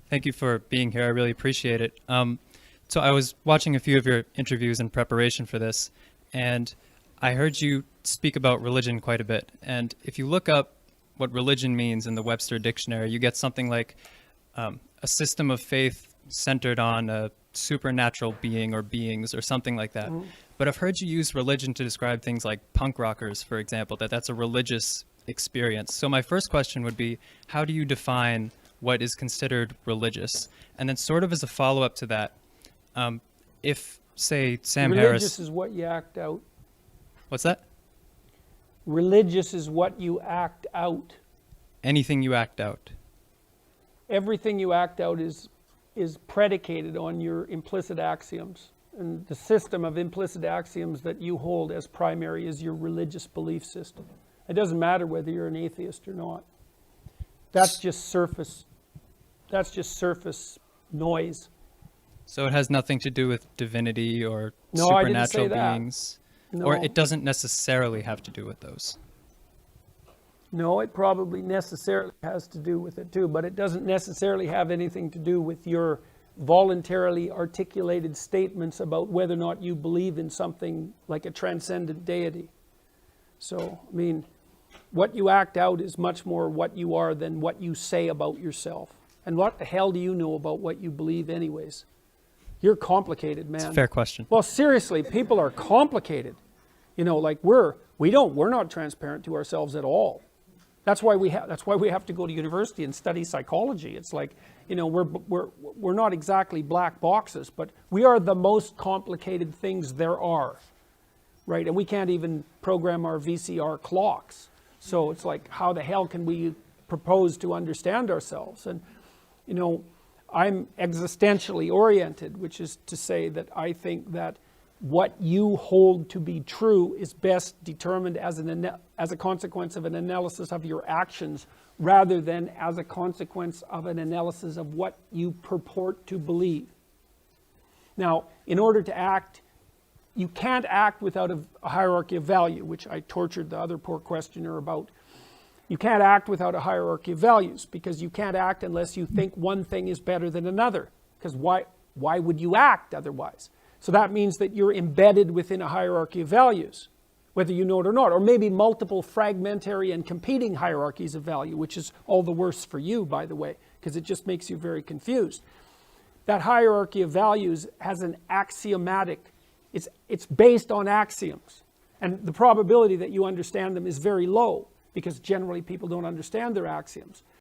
Thank you for being here. I really appreciate it. So I was watching a few of your interviews in preparation for this, and I heard you speak about religion quite a bit. And if you look up what religion means in the Webster Dictionary, you get something like a system of faith centered on a supernatural being or beings or something like that. But I've heard you use religion to describe things like punk rockers, for example, that's a religious experience. So my first question would be, how do you define what is considered religious? And then sort of as a follow-up to that, if, say, Sam Harris... Religious is what you act out. What's that? Religious is what you act out. Anything you act out. Everything you act out is predicated on your implicit axioms. And the system of implicit axioms that you hold as primary is your religious belief system. It doesn't matter whether you're an atheist or not. That's just surface noise. So it has nothing to do with divinity or No, I didn't supernatural say that. beings? No. Or it doesn't necessarily have to do with those? No, it probably necessarily has to do with it too, but it doesn't necessarily have anything to do with your voluntarily articulated statements about whether or not you believe in something like a transcendent deity. So, I mean, what you act out is much more what you are than what you say about yourself. And what the hell do you know about what you believe anyways? You're complicated, man. It's a fair question. Well, seriously, people are complicated. You know, like we're not transparent to ourselves at all. That's why we have to go to university and study psychology. It's like, you know, we're not exactly black boxes, but we are the most complicated things there are, right? And we can't even program our VCR clocks. So it's like, how the hell can we propose to understand ourselves? And, you know, I'm existentially oriented, which is to say that I think that what you hold to be true is best determined as a consequence of an analysis of your actions rather than as a consequence of an analysis of what you purport to believe. Now, in order to act, you can't act without a hierarchy of value, which I tortured the other poor questioner about. You can't act without a hierarchy of values because you can't act unless you think one thing is better than another. Because why would you act otherwise? So that means that you're embedded within a hierarchy of values, whether you know it or not, or maybe multiple fragmentary and competing hierarchies of value, which is all the worse for you, by the way, because it just makes you very confused. That hierarchy of values has an axiomatic, it's based on axioms. And the probability that you understand them is very low, because generally people don't understand their axioms.